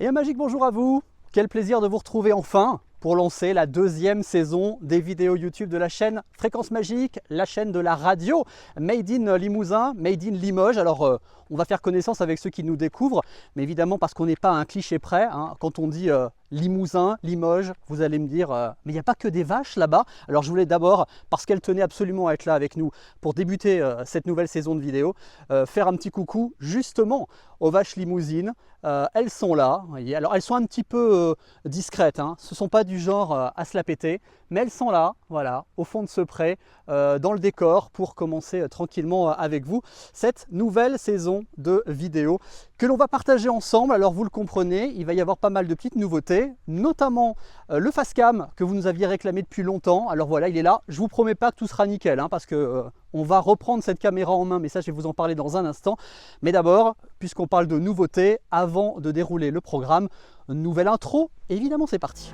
Et un magique bonjour à vous. Quel plaisir de vous retrouver enfin pour lancer la deuxième saison des vidéos YouTube de la chaîne Fréquence Magique, la chaîne de la radio Made in Limousin, Made in Limoges. Alors on va faire connaissance avec ceux qui nous découvrent, mais évidemment parce qu'on n'est pas à un cliché près, hein. Quand on dit Limousin, Limoges, vous allez me dire mais il n'y a pas que des vaches là-bas. Alors je voulais d'abord, parce qu'elle tenait absolument à être là avec nous pour débuter cette nouvelle saison de vidéos, faire un petit coucou justement aux vaches limousines. Elles sont là, voyez. Alors elles sont un petit peu discrètes, hein. Ce ne sont pas du genre à se la péter, mais elles sont là, voilà, au fond de ce pré, dans le décor, pour commencer tranquillement avec vous cette nouvelle saison de vidéos que l'on va partager ensemble. Alors vous le comprenez, il va y avoir pas mal de petites nouveautés, notamment le facecam que vous nous aviez réclamé depuis longtemps. Alors voilà, il est là. Je vous promets pas que tout sera nickel, hein, parce que on va reprendre cette caméra en main, mais ça je vais vous en parler dans un instant. Mais d'abord, puisqu'on parle de nouveautés, avant de dérouler le programme, une nouvelle intro, évidemment c'est parti.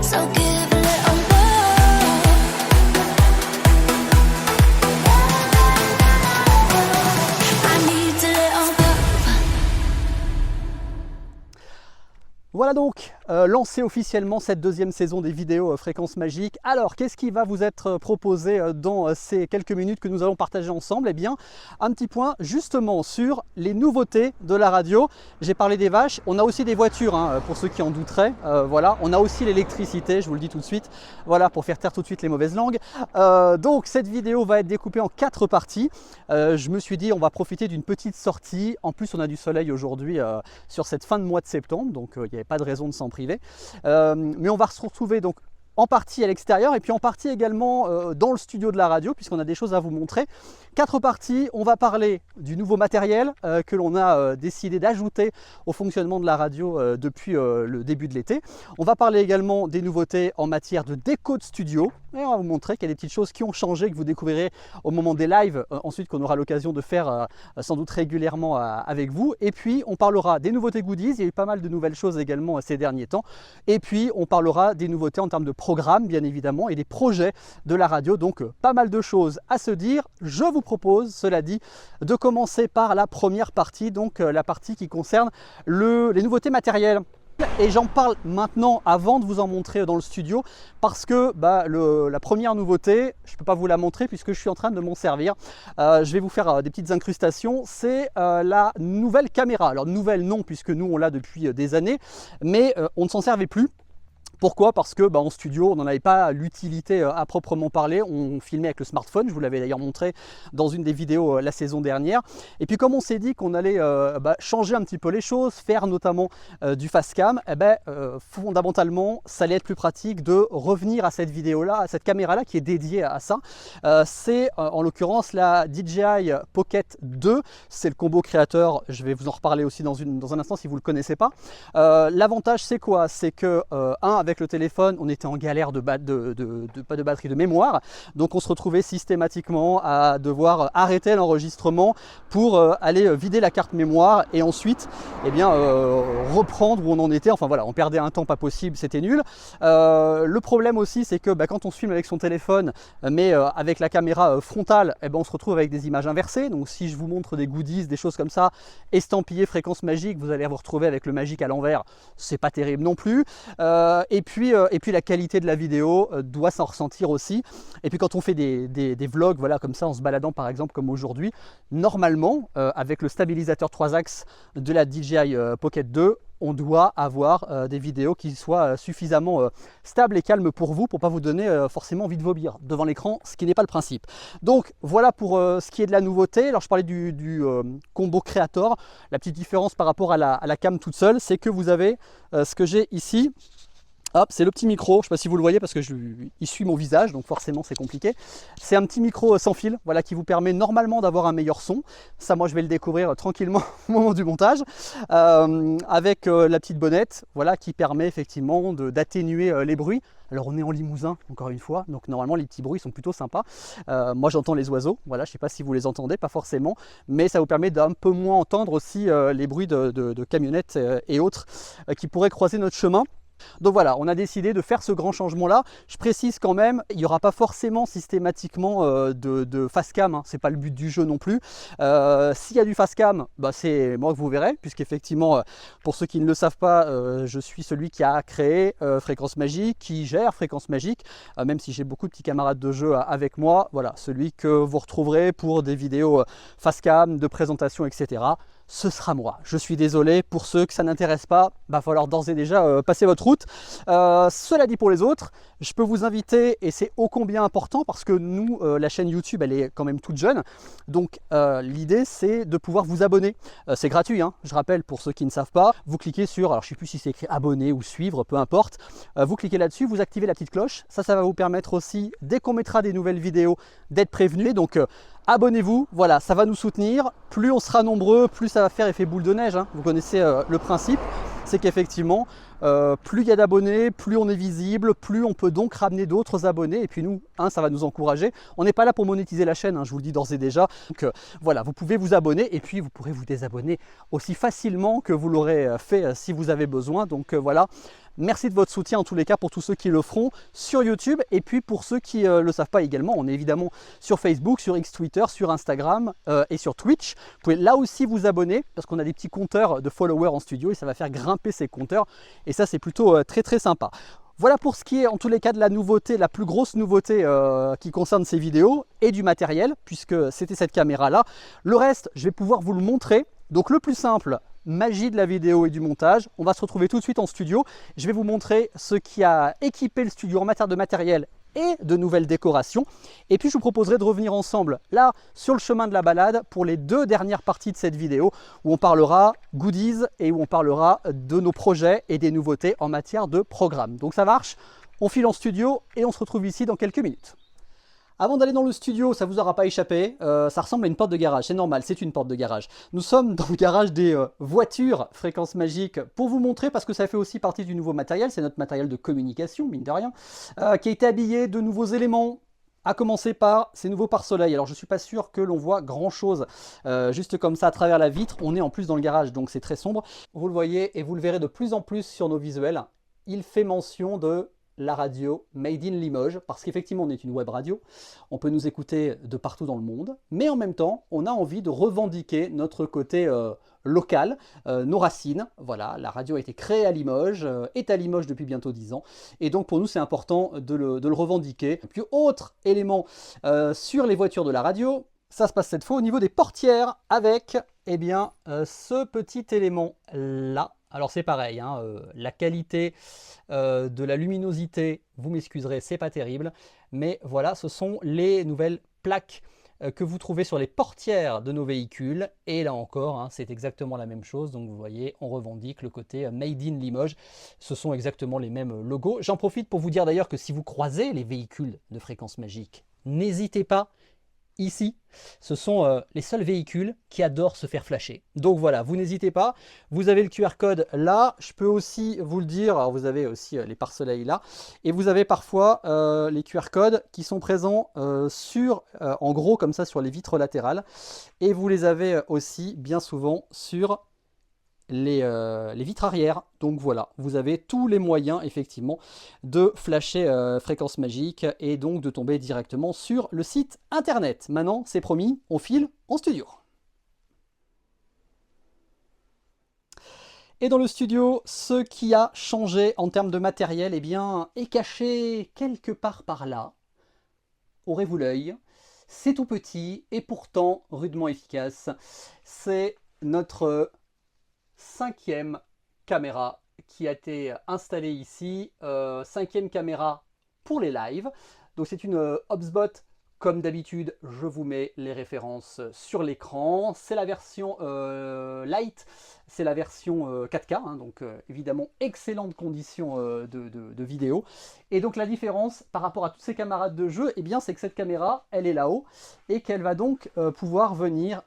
So give a little more. I need a little more. Voilà donc lancé officiellement cette deuxième saison des vidéos Fréquence Magique. Alors qu'est-ce qui va vous être proposé dans ces quelques minutes que nous allons partager ensemble? Eh bien un petit point justement sur les nouveautés de la radio. J'ai parlé des vaches, on a aussi des voitures, hein, pour ceux qui en douteraient. Voilà, on a aussi l'électricité, je vous le dis tout de suite, voilà, pour faire taire tout de suite les mauvaises langues. Donc cette vidéo va être découpée en 4 parties. Je me suis dit on va profiter d'une petite sortie. En plus on a du soleil aujourd'hui sur cette fin de mois de septembre, donc il n'y avait pas de raison de s'en priver. Mais on va se retrouver donc en partie à l'extérieur et puis en partie également dans le studio de la radio, puisqu'on a des choses à vous montrer. 4 parties, on va parler du nouveau matériel que l'on a décidé d'ajouter au fonctionnement de la radio depuis le début de l'été. On va parler également des nouveautés en matière de déco de studio, et on va vous montrer qu'il y a des petites choses qui ont changé, que vous découvrirez au moment des lives, ensuite qu'on aura l'occasion de faire sans doute régulièrement avec vous. Et puis on parlera des nouveautés goodies, il y a eu pas mal de nouvelles choses également ces derniers temps. Et puis on parlera des nouveautés en termes de programme bien évidemment et des projets de la radio, donc pas mal de choses à se dire. Je vous propose, cela dit, de commencer par la première partie, donc la partie qui concerne les nouveautés matérielles. Et j'en parle maintenant avant de vous en montrer dans le studio, parce que la première nouveauté, je ne peux pas vous la montrer puisque je suis en train de m'en servir. Je vais vous faire des petites incrustations. C'est la nouvelle caméra. Alors nouvelle non, puisque nous on l'a depuis des années, mais on ne s'en servait plus. Pourquoi? Parce que en studio, on n'en avait pas l'utilité à proprement parler. On filmait avec le smartphone, je vous l'avais d'ailleurs montré dans une des vidéos la saison dernière. Et puis comme on s'est dit qu'on allait changer un petit peu les choses, faire notamment du facecam, fondamentalement, ça allait être plus pratique de revenir à cette vidéo-là, à cette caméra-là qui est dédiée à ça. C'est en l'occurrence la DJI Pocket 2. C'est le combo créateur, je vais vous en reparler aussi dans un instant si vous ne le connaissez pas. L'avantage c'est quoi? C'est que avec le téléphone, on était en galère pas de batterie de mémoire, donc on se retrouvait systématiquement à devoir arrêter l'enregistrement pour aller vider la carte mémoire et ensuite reprendre où on en était. Enfin voilà, on perdait un temps pas possible, c'était nul. Le problème aussi, c'est que quand on se filme avec son téléphone, mais avec la caméra frontale, on se retrouve avec des images inversées. Donc si je vous montre des goodies, des choses comme ça, estampillées Fréquence Magique, vous allez vous retrouver avec le magique à l'envers, c'est pas terrible non plus. Et puis la qualité de la vidéo doit s'en ressentir aussi. Et puis quand on fait des vlogs, voilà, comme ça, en se baladant par exemple comme aujourd'hui, normalement, avec le stabilisateur 3 axes de la DJI Pocket 2, on doit avoir des vidéos qui soient suffisamment stables et calmes pour vous, pour pas vous donner forcément envie de vomir devant l'écran, ce qui n'est pas le principe. Donc voilà pour ce qui est de la nouveauté. Alors je parlais du combo Creator. La petite différence par rapport à la cam toute seule, c'est que vous avez ce que j'ai ici. Hop, c'est le petit micro, je ne sais pas si vous le voyez parce que il suit mon visage, donc forcément c'est compliqué. C'est un petit micro sans fil, voilà, qui vous permet normalement d'avoir un meilleur son. Ça, moi je vais le découvrir tranquillement au moment du montage. Avec la petite bonnette, voilà, qui permet effectivement d'atténuer les bruits. Alors on est en Limousin, encore une fois, donc normalement les petits bruits sont plutôt sympas. Moi j'entends les oiseaux, voilà, je ne sais pas si vous les entendez, pas forcément, mais ça vous permet d'un peu moins entendre aussi les bruits de camionnettes et autres qui pourraient croiser notre chemin. Donc voilà, on a décidé de faire ce grand changement-là. Je précise quand même, il n'y aura pas forcément systématiquement de face cam, hein. C'est pas le but du jeu non plus. S'il y a du face cam, bah, c'est moi que vous verrez, puisqu'effectivement, pour ceux qui ne le savent pas, je suis celui qui a créé Fréquence Magique, qui gère Fréquence Magique, même si j'ai beaucoup de petits camarades de jeu avec moi. Voilà, celui que vous retrouverez pour des vidéos face cam, de présentation, etc. Ce sera moi. Je suis désolé, pour ceux que ça n'intéresse pas, va falloir d'ores et déjà passer votre route. Cela dit, pour les autres, je peux vous inviter, et c'est ô combien important parce que nous, la chaîne YouTube, elle est quand même toute jeune. Donc l'idée, c'est de pouvoir vous abonner. C'est gratuit, hein, je rappelle, pour ceux qui ne savent pas. Vous cliquez sur, alors je ne sais plus si c'est écrit abonner ou suivre, peu importe. Vous cliquez là-dessus, vous activez la petite cloche. Ça va vous permettre aussi, dès qu'on mettra des nouvelles vidéos, d'être prévenu. Donc abonnez-vous, voilà, ça va nous soutenir. Plus on sera nombreux, plus ça va faire effet boule de neige, hein. Vous connaissez le principe, c'est qu'effectivement, plus il y a d'abonnés, plus on est visible, plus on peut donc ramener d'autres abonnés. Et puis nous, hein, ça va nous encourager. On n'est pas là pour monétiser la chaîne, hein, je vous le dis d'ores et déjà. Donc voilà, vous pouvez vous abonner et puis vous pourrez vous désabonner aussi facilement que vous l'aurez fait si vous avez besoin. Donc voilà. Merci de votre soutien en tous les cas pour tous ceux qui le feront sur YouTube, et puis pour ceux qui ne le savent pas également, on est évidemment sur Facebook, sur X Twitter, sur Instagram et sur Twitch. Vous pouvez là aussi vous abonner parce qu'on a des petits compteurs de followers en studio et ça va faire grimper ces compteurs, et ça c'est plutôt très sympa. Voilà pour ce qui est en tous les cas de la nouveauté, la plus grosse nouveauté qui concerne ces vidéos et du matériel, puisque c'était cette caméra là. Le reste, je vais pouvoir vous le montrer. Donc le plus simple, magie de la vidéo et du montage. On va se retrouver tout de suite en studio. Je vais vous montrer ce qui a équipé le studio en matière de matériel et de nouvelles décorations. Et puis je vous proposerai de revenir ensemble là sur le chemin de la balade pour les deux dernières parties de cette vidéo où on parlera goodies et où on parlera de nos projets et des nouveautés en matière de programme. Donc ça marche, on file en studio et on se retrouve ici dans quelques minutes. Avant d'aller dans le studio, ça ne vous aura pas échappé, ça ressemble à une porte de garage, c'est normal, c'est une porte de garage. Nous sommes dans le garage des voitures Fréquence Magique pour vous montrer, parce que ça fait aussi partie du nouveau matériel, c'est notre matériel de communication, mine de rien, qui a été habillé de nouveaux éléments, à commencer par ces nouveaux pare-soleil. Alors je ne suis pas sûr que l'on voit grand chose juste comme ça à travers la vitre, on est en plus dans le garage donc c'est très sombre. Vous le voyez et vous le verrez de plus en plus sur nos visuels, il fait mention de la radio Made in Limoges, parce qu'effectivement on est une web radio, on peut nous écouter de partout dans le monde, mais en même temps on a envie de revendiquer notre côté local, nos racines. Voilà, la radio a été créée à Limoges, est à Limoges depuis bientôt 10 ans, et donc pour nous c'est important de le revendiquer. Et puis autre élément sur les voitures de la radio, ça se passe cette fois au niveau des portières avec eh bien, ce petit élément là. Alors c'est pareil, hein, la qualité de la luminosité, vous m'excuserez, c'est pas terrible, mais voilà, ce sont les nouvelles plaques que vous trouvez sur les portières de nos véhicules, et là encore, hein, c'est exactement la même chose. Donc vous voyez, on revendique le côté Made in Limoges, ce sont exactement les mêmes logos. J'en profite pour vous dire d'ailleurs que si vous croisez les véhicules de Fréquence Magique, n'hésitez pas. Ici, ce sont les seuls véhicules qui adorent se faire flasher. Donc voilà, vous n'hésitez pas. Vous avez le QR code là. Je peux aussi vous le dire. Alors vous avez aussi les pare-soleil là. Et vous avez parfois les QR codes qui sont présents en gros comme ça sur les vitres latérales. Et vous les avez aussi bien souvent sur les vitres arrière. Donc voilà, vous avez tous les moyens effectivement de flasher Fréquence Magique et donc de tomber directement sur le site internet. Maintenant, c'est promis, on file en studio. Et dans le studio, ce qui a changé en termes de matériel, eh bien, est caché quelque part par là. Aurez-vous l'œil? C'est tout petit et pourtant rudement efficace. C'est notre 5e caméra qui a été installée ici, 5e caméra pour les lives. Donc c'est une Hubspot, comme d'habitude, je vous mets les références sur l'écran. C'est la version Lite, c'est la version 4K, hein, donc évidemment excellentes conditions de vidéo. Et donc la différence par rapport à tous ses camarades de jeu, eh bien c'est que cette caméra, elle est là-haut et qu'elle va donc pouvoir venir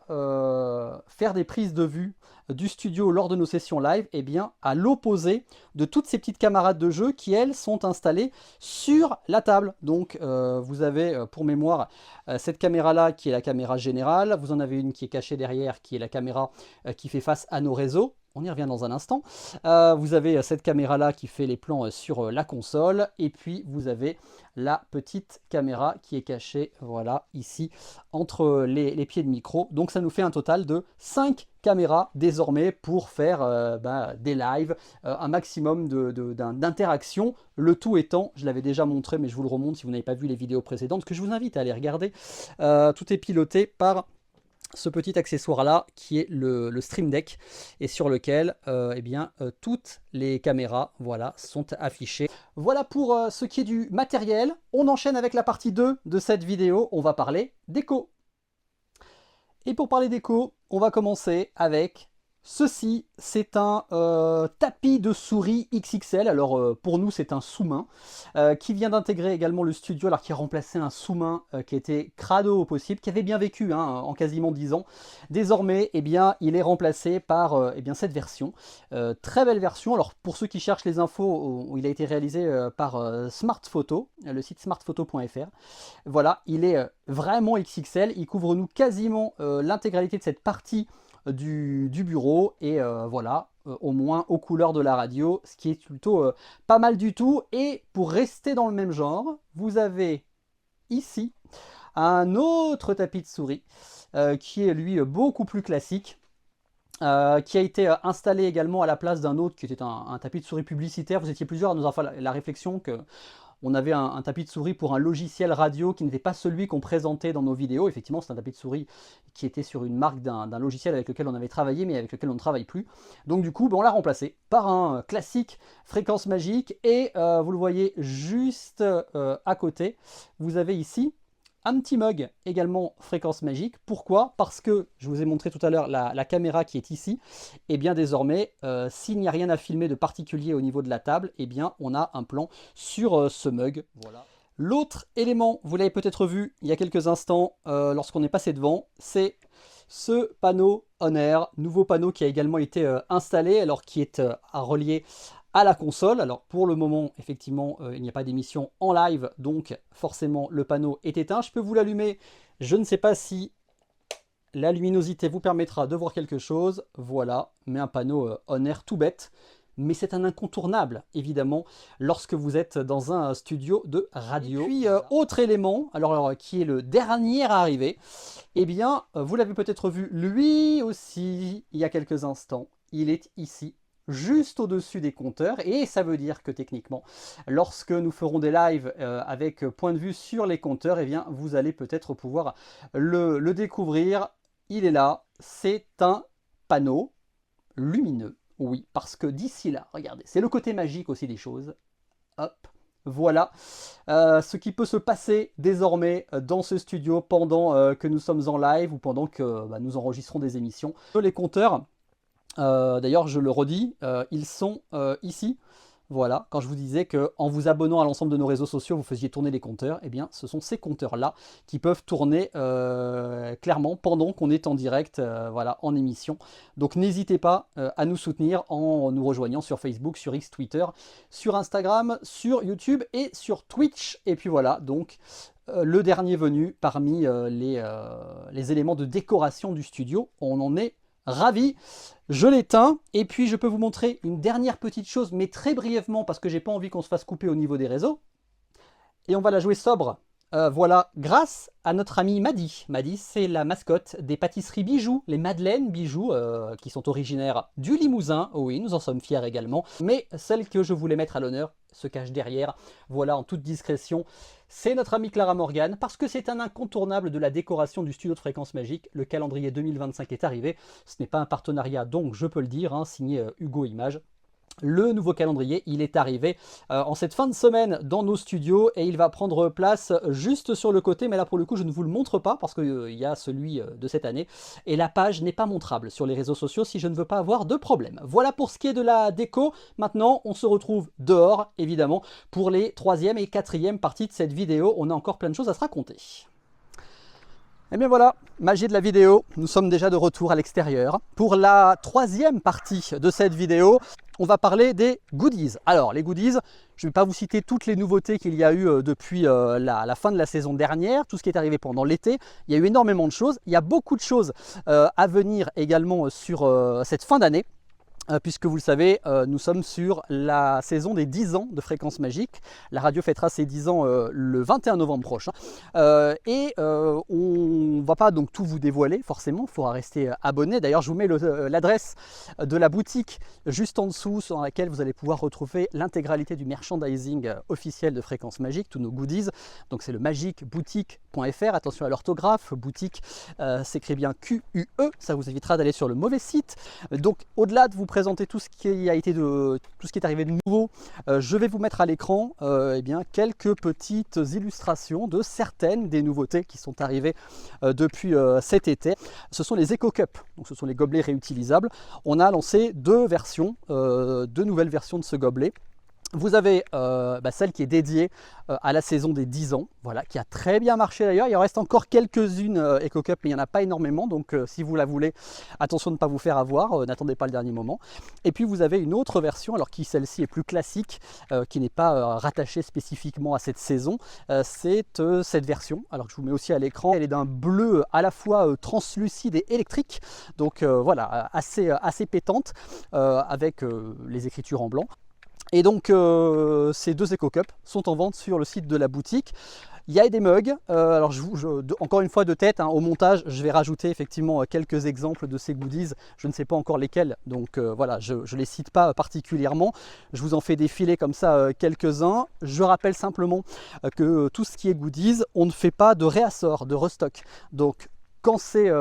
faire des prises de vue du studio lors de nos sessions live, eh bien à l'opposé de toutes ces petites camarades de jeu qui elles sont installées sur la table. Donc vous avez pour mémoire cette caméra là qui est la caméra générale, vous en avez une qui est cachée derrière qui est la caméra qui fait face à nos réseaux, On y revient dans un instant. Vous avez cette caméra-là qui fait les plans sur la console. Et puis, vous avez la petite caméra qui est cachée, voilà, ici, entre les pieds de micro. Donc, ça nous fait un total de 5 caméras désormais pour faire des lives, un maximum d'interaction. Le tout étant, je l'avais déjà montré, mais je vous le remonte si vous n'avez pas vu les vidéos précédentes, que je vous invite à aller regarder. Tout est piloté par ce petit accessoire là qui est le Stream Deck et sur lequel toutes les caméras, voilà, sont affichées. Voilà pour ce qui est du matériel. On enchaîne avec la partie 2 de cette vidéo. On va parler déco. Et pour parler déco, on va commencer avec ceci. C'est un tapis de souris XXL. Alors pour nous c'est un sous-main qui vient d'intégrer également le studio, alors qui a remplacé un sous-main qui était crado au possible, qui avait bien vécu en quasiment 10 ans. Désormais il est remplacé par cette version, très belle version. Alors pour ceux qui cherchent les infos, il a été réalisé par Smartphoto, le site smartphoto.fr. Voilà, il est vraiment XXL, il couvre nous quasiment l'intégralité de cette partie du bureau et voilà, au moins aux couleurs de la radio, ce qui est plutôt pas mal du tout. Et pour rester dans le même genre, vous avez ici un autre tapis de souris qui est lui beaucoup plus classique, qui a été installé également à la place d'un autre qui était un tapis de souris publicitaire. Vous étiez plusieurs à nous avoir fait la réflexion que on avait un tapis de souris pour un logiciel radio qui n'était pas celui qu'on présentait dans nos vidéos. Effectivement, c'est un tapis de souris qui était sur une marque d'un logiciel avec lequel on avait travaillé, mais avec lequel on ne travaille plus. Donc du coup, on l'a remplacé par un classique Fréquence Magique. Et vous le voyez juste à côté, vous avez ici un petit mug également Fréquence Magique. Pourquoi? Parce que, je vous ai montré tout à l'heure la caméra qui est ici, et bien désormais, s'il n'y a rien à filmer de particulier au niveau de la table, et bien on a un plan sur ce mug. Voilà. L'autre élément, vous l'avez peut-être vu il y a quelques instants lorsqu'on est passé devant, c'est ce panneau On Air, nouveau panneau qui a également été installé, alors qui est à relier à la console. Alors pour le moment, effectivement, il n'y a pas d'émission en live, donc forcément le panneau est éteint. Je peux vous l'allumer, je ne sais pas si la luminosité vous permettra de voir quelque chose. Voilà, mais un panneau On Air tout bête, mais c'est un incontournable, évidemment, lorsque vous êtes dans un studio de radio. Et puis, autre élément, alors qui est le dernier à arriver, eh bien, vous l'avez peut-être vu lui aussi il y a quelques instants, il est ici, juste au-dessus des compteurs, et ça veut dire que techniquement, lorsque nous ferons des lives avec point de vue sur les compteurs, eh bien, vous allez peut-être pouvoir le découvrir. Il est là, c'est un panneau lumineux, oui, parce que d'ici là, regardez, c'est le côté magique aussi des choses. Hop, voilà ce qui peut se passer désormais dans ce studio pendant que nous sommes en live ou pendant que nous enregistrons des émissions. Les compteurs, d'ailleurs, je le redis, ils sont ici. Voilà, quand je vous disais qu'en vous abonnant à l'ensemble de nos réseaux sociaux, vous faisiez tourner les compteurs, eh bien, ce sont ces compteurs-là qui peuvent tourner clairement pendant qu'on est en direct, voilà, en émission. Donc, n'hésitez pas à nous soutenir en nous rejoignant sur Facebook, sur X, Twitter, sur Instagram, sur YouTube et sur Twitch. Et puis voilà, donc le dernier venu parmi les éléments de décoration du studio. On en est ravi. Je l'éteins et puis je peux vous montrer une dernière petite chose, mais très brièvement parce que j'ai pas envie qu'on se fasse couper au niveau des réseaux. Et on va la jouer sobre. Voilà, grâce à notre ami Madi. Madi, c'est la mascotte des pâtisseries Bijoux, les Madeleines Bijoux, qui sont originaires du Limousin. Oui, nous en sommes fiers également. Mais celle que je voulais mettre à l'honneur se cache derrière. Voilà, en toute discrétion, c'est notre amie Clara Morgan, parce que c'est un incontournable de la décoration du studio de Fréquence Magique. Le calendrier 2025 est arrivé. Ce n'est pas un partenariat, donc je peux le dire, signé Hugo Images. Le nouveau calendrier, il est arrivé en cette fin de semaine dans nos studios et il va prendre place juste sur le côté, mais là pour le coup je ne vous le montre pas parce qu'il y a celui de cette année et la page n'est pas montrable sur les réseaux sociaux si je ne veux pas avoir de problème. Voilà pour ce qui est de la déco. Maintenant on se retrouve dehors évidemment pour les 3e et 4e parties de cette vidéo. On a encore plein de choses à se raconter. Et bien voilà, magie de la vidéo, nous sommes déjà de retour à l'extérieur. Pour la 3e partie de cette vidéo, on va parler des goodies. Alors les goodies, je ne vais pas vous citer toutes les nouveautés qu'il y a eu depuis la fin de la saison dernière, tout ce qui est arrivé pendant l'été. Il y a eu énormément de choses, il y a beaucoup de choses à venir également sur cette fin d'année. puisque vous le savez, nous sommes sur la saison des 10 ans de Fréquence Magique. La radio fêtera ses 10 ans le 21 novembre prochain. On ne va pas donc tout vous dévoiler, forcément, il faudra rester abonné. D'ailleurs, je vous mets l'adresse de la boutique juste en dessous, sur laquelle vous allez pouvoir retrouver l'intégralité du merchandising officiel de Fréquence Magique, tous nos goodies. Donc c'est le magiqueboutique.fr, attention à l'orthographe, boutique s'écrit bien Q-U-E, ça vous évitera d'aller sur le mauvais site. Donc au-delà de vous présenter tout ce qui est arrivé de nouveau, je vais vous mettre à l'écran quelques petites illustrations de certaines des nouveautés qui sont arrivées depuis cet été. Ce sont les Eco Cup, donc ce sont les gobelets réutilisables. On a lancé deux nouvelles versions de ce gobelet. Vous avez celle qui est dédiée à la saison des 10 ans, voilà, qui a très bien marché d'ailleurs. Il en reste encore quelques-unes Eco Cup, mais il n'y en a pas énormément. Donc si vous la voulez, attention de ne pas vous faire avoir, n'attendez pas le dernier moment. Et puis vous avez une autre version, alors qui celle-ci est plus classique, qui n'est pas rattachée spécifiquement à cette saison. C'est cette version, alors que je vous mets aussi à l'écran. Elle est d'un bleu à la fois translucide et électrique. Donc voilà, assez pétante, avec les écritures en blanc. Et donc ces deux Eco Cup sont en vente sur le site de la boutique. Il y a des mugs, alors encore une fois de tête, au montage, je vais rajouter effectivement quelques exemples de ces goodies, je ne sais pas encore lesquels, donc voilà, je ne les cite pas particulièrement, je vous en fais défiler comme ça quelques-uns. Je rappelle simplement que tout ce qui est goodies, on ne fait pas de réassort, de restock, donc quand c'est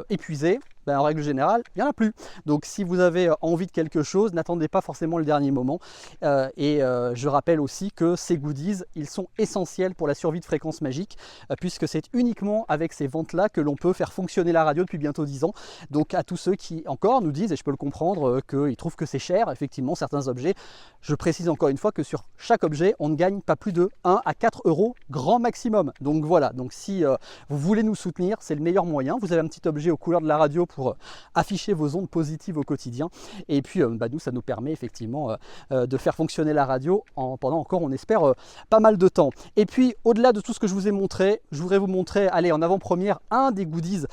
épuisé, en règle générale, il n'y en a plus. Donc si vous avez envie de quelque chose, n'attendez pas forcément le dernier moment. Je rappelle aussi que ces goodies, ils sont essentiels pour la survie de Fréquence Magique, puisque c'est uniquement avec ces ventes-là que l'on peut faire fonctionner la radio depuis bientôt 10 ans. Donc à tous ceux qui encore nous disent, et je peux le comprendre, qu'ils trouvent que c'est cher, effectivement, certains objets, je précise encore une fois que sur chaque objet, on ne gagne pas plus de 1 à 4 euros grand maximum. Donc voilà, donc si vous voulez nous soutenir, c'est le meilleur moyen. Vous avez un petit objet aux couleurs de la radio pour afficher vos ondes positives au quotidien. Et puis nous, ça nous permet effectivement de faire fonctionner la radio pendant encore, on espère, pas mal de temps. Et puis au-delà de tout ce que je vous ai montré, je voudrais vous montrer, allez, en avant-première, un des goodies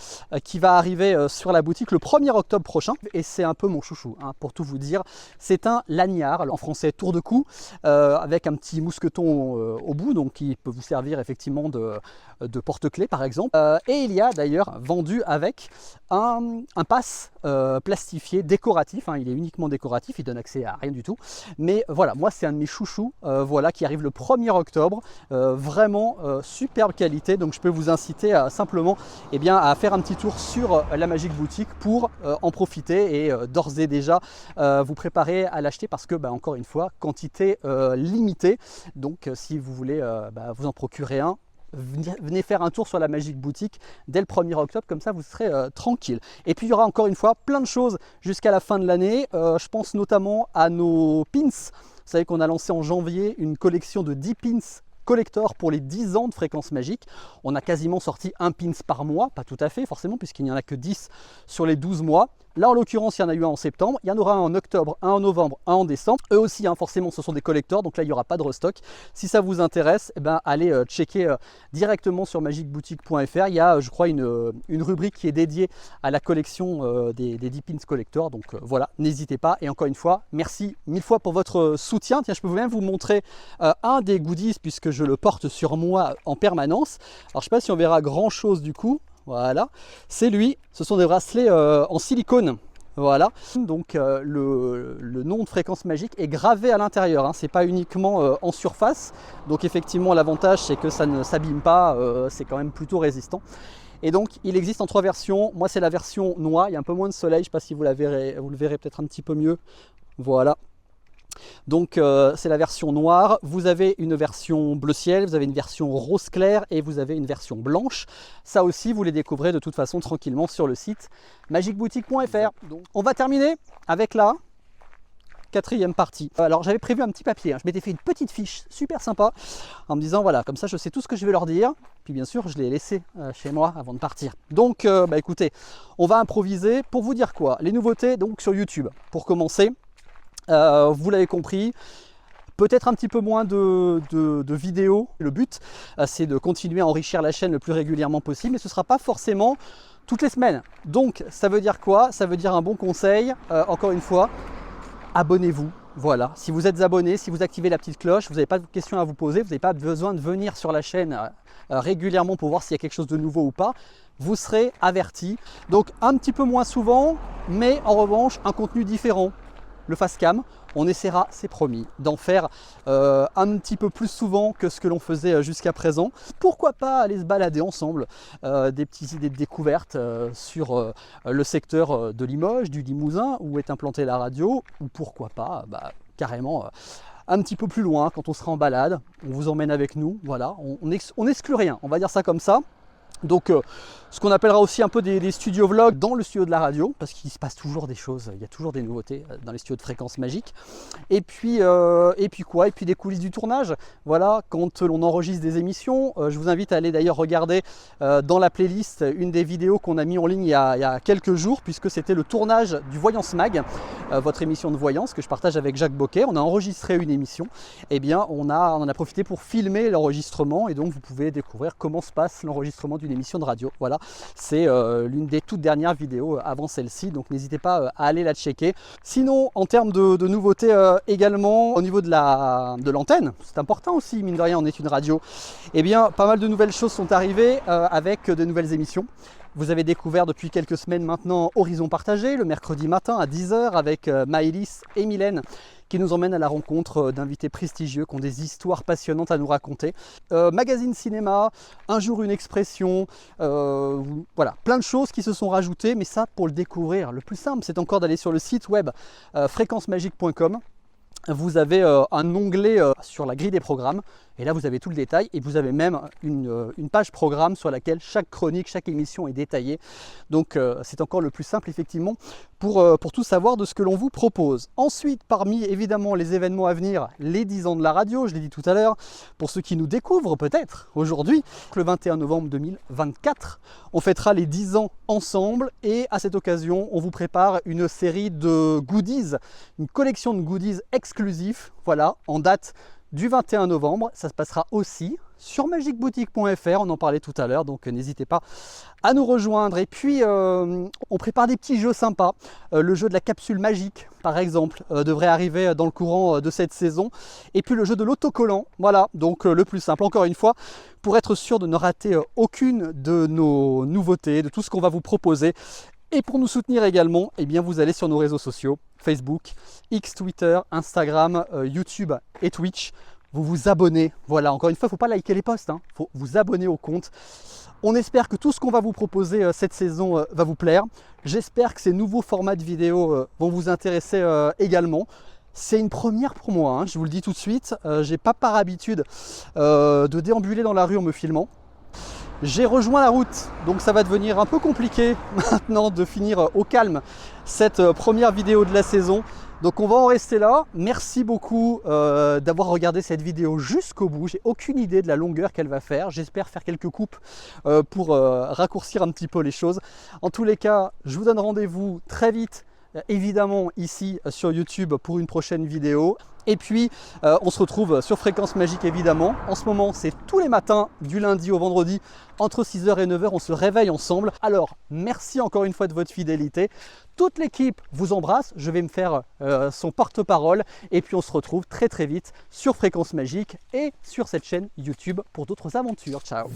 qui va arriver sur la boutique le 1er octobre prochain. Et c'est un peu mon chouchou, pour tout vous dire. C'est un laniard, en français tour de cou, avec un petit mousqueton au bout, donc qui peut vous servir effectivement de porte-clés par exemple. Et il y a d'ailleurs vendu avec un pass plastifié décoratif, il est uniquement décoratif, il donne accès à rien du tout, mais voilà, moi c'est un de mes chouchous, voilà, qui arrive le 1er octobre, vraiment superbe qualité. Donc je peux vous inciter simplement à faire un petit tour sur la Magique Boutique pour en profiter et d'ores et déjà vous préparer à l'acheter, parce que encore une fois, quantité limitée. Donc si vous voulez vous en procurer un, venez faire un tour sur la Magique Boutique dès le 1er octobre, comme ça vous serez tranquille. Et puis il y aura encore une fois plein de choses jusqu'à la fin de l'année. Je pense notamment à nos pins. Vous savez qu'on a lancé en janvier une collection de 10 pins collector pour les 10 ans de Fréquence Magique. On a quasiment sorti un pins par mois, pas tout à fait forcément, puisqu'il n'y en a que 10 sur les 12 mois. Là, en l'occurrence, il y en a eu un en septembre, il y en aura un en octobre, un en novembre, un en décembre. Eux aussi, forcément, ce sont des collecteurs, donc là, il n'y aura pas de restock. Si ça vous intéresse, allez checker directement sur magiqueboutique.fr. Il y a, je crois, une rubrique qui est dédiée à la collection des 10 pins collector. Donc voilà, n'hésitez pas. Et encore une fois, merci 1000 fois pour votre soutien. Tiens, je peux même vous montrer un des goodies, puisque je le porte sur moi en permanence. Alors, je ne sais pas si on verra grand-chose du coup. Voilà, c'est lui, ce sont des bracelets en silicone. Voilà, donc le nom de Fréquence Magique est gravé à l'intérieur, c'est pas uniquement en surface. Donc effectivement, l'avantage c'est que ça ne s'abîme pas, c'est quand même plutôt résistant. Et donc il existe en 3 versions. Moi c'est la version noire, il y a un peu moins de soleil, je ne sais pas si vous le verrez peut-être un petit peu mieux. Voilà. Donc c'est la version noire, vous avez une version bleu ciel, vous avez une version rose clair et vous avez une version blanche. Ça aussi vous les découvrez de toute façon tranquillement sur le site magiqueboutique.fr. On va terminer avec la 4e partie. Alors j'avais prévu un petit papier, je m'étais fait une petite fiche super sympa en me disant voilà, comme ça je sais tout ce que je vais leur dire. Puis bien sûr je l'ai laissé chez moi avant de partir. Donc écoutez, on va improviser pour vous dire quoi. Les nouveautés donc sur YouTube pour commencer. Vous l'avez compris, peut-être un petit peu moins de vidéos. Le but, c'est de continuer à enrichir la chaîne le plus régulièrement possible, mais ce ne sera pas forcément toutes les semaines. Donc ça veut dire quoi? Ça veut dire un bon conseil, encore une fois, abonnez-vous. Voilà, si vous êtes abonné, si vous activez la petite cloche, vous n'avez pas de questions à vous poser, vous n'avez pas besoin de venir sur la chaîne régulièrement pour voir s'il y a quelque chose de nouveau ou pas. Vous serez averti. Donc un petit peu moins souvent, mais en revanche un contenu différent. Le Facecam, on essaiera, c'est promis, d'en faire un petit peu plus souvent que ce que l'on faisait jusqu'à présent. Pourquoi pas aller se balader ensemble, des petites idées de découverte sur le secteur de Limoges, du Limousin, où est implantée la radio, ou pourquoi pas carrément un petit peu plus loin quand on sera en balade. On vous emmène avec nous, voilà, on n'exclut rien, on va dire ça comme ça. Donc ce qu'on appellera aussi un peu des studios vlogs dans le studio de la radio, parce qu'il se passe toujours des choses, il y a toujours des nouveautés dans les studios de Fréquence Magique. Et puis quoi? Et puis des coulisses du tournage. Voilà, quand l'on enregistre des émissions, je vous invite à aller d'ailleurs regarder dans la playlist une des vidéos qu'on a mis en ligne il y a quelques jours, puisque c'était le tournage du Voyance Mag, votre émission de voyance que je partage avec Jacques Boquet. On a enregistré une émission, et bien on en a profité pour filmer l'enregistrement, et donc vous pouvez découvrir comment se passe l'enregistrement d'une émission de radio. Voilà, c'est l'une des toutes dernières vidéos avant celle-ci, donc n'hésitez pas à aller la checker. Sinon, en termes de nouveautés également, au niveau de l'antenne, c'est important aussi, mine de rien, on est une radio, et bien pas mal de nouvelles choses sont arrivées avec de nouvelles émissions. Vous avez découvert depuis quelques semaines maintenant Horizon Partagé, le mercredi matin à 10 h avec Maëlys et Mylène, qui nous emmène à la rencontre d'invités prestigieux qui ont des histoires passionnantes à nous raconter. Magazine cinéma, un jour une expression, voilà, plein de choses qui se sont rajoutées, mais ça pour le découvrir, le plus simple c'est encore d'aller sur le site web fréquencemagique.com. Vous avez un onglet sur la grille des programmes, et là vous avez tout le détail, et vous avez même une page programme sur laquelle chaque chronique, chaque émission est détaillée. Donc c'est encore le plus simple effectivement pour tout savoir de ce que l'on vous propose. Ensuite, parmi évidemment les événements à venir, les 10 ans de la radio, je l'ai dit tout à l'heure, pour ceux qui nous découvrent peut-être aujourd'hui, le 21 novembre 2024, on fêtera les 10 ans ensemble, et à cette occasion on vous prépare une série de goodies, une collection de goodies exclusifs, voilà, en date du 21 novembre. Ça se passera aussi sur magicboutique.fr, on en parlait tout à l'heure, donc n'hésitez pas à nous rejoindre. Et puis on prépare des petits jeux sympas. Le jeu de la capsule magique par exemple devrait arriver dans le courant de cette saison, et puis le jeu de l'autocollant. Voilà, donc le plus simple, encore une fois, pour être sûr de ne rater aucune de nos nouveautés, de tout ce qu'on va vous proposer. Et pour nous soutenir également, eh bien vous allez sur nos réseaux sociaux, Facebook, X, Twitter, Instagram, YouTube et Twitch. Vous vous abonnez. Voilà, encore une fois, il ne faut pas liker les posts, il faut vous abonner au compte. On espère que tout ce qu'on va vous proposer cette saison va vous plaire. J'espère que ces nouveaux formats de vidéos vont vous intéresser également. C'est une première pour moi, je vous le dis tout de suite. J'ai pas par habitude de déambuler dans la rue en me filmant. J'ai rejoint la route, donc ça va devenir un peu compliqué maintenant de finir au calme cette première vidéo de la saison. Donc on va en rester là. Merci beaucoup d'avoir regardé cette vidéo jusqu'au bout. J'ai aucune idée de la longueur qu'elle va faire. J'espère faire quelques coupes pour raccourcir un petit peu les choses. En tous les cas, je vous donne rendez-vous très vite, évidemment ici sur YouTube pour une prochaine vidéo. Et puis on se retrouve sur Fréquence Magique évidemment. En ce moment c'est tous les matins du lundi au vendredi entre 6 h et 9 h, on se réveille ensemble. Alors merci encore une fois de votre fidélité. Toute l'équipe vous embrasse, je vais me faire son porte-parole, et puis on se retrouve très très vite sur Fréquence Magique et sur cette chaîne YouTube pour d'autres aventures. Ciao.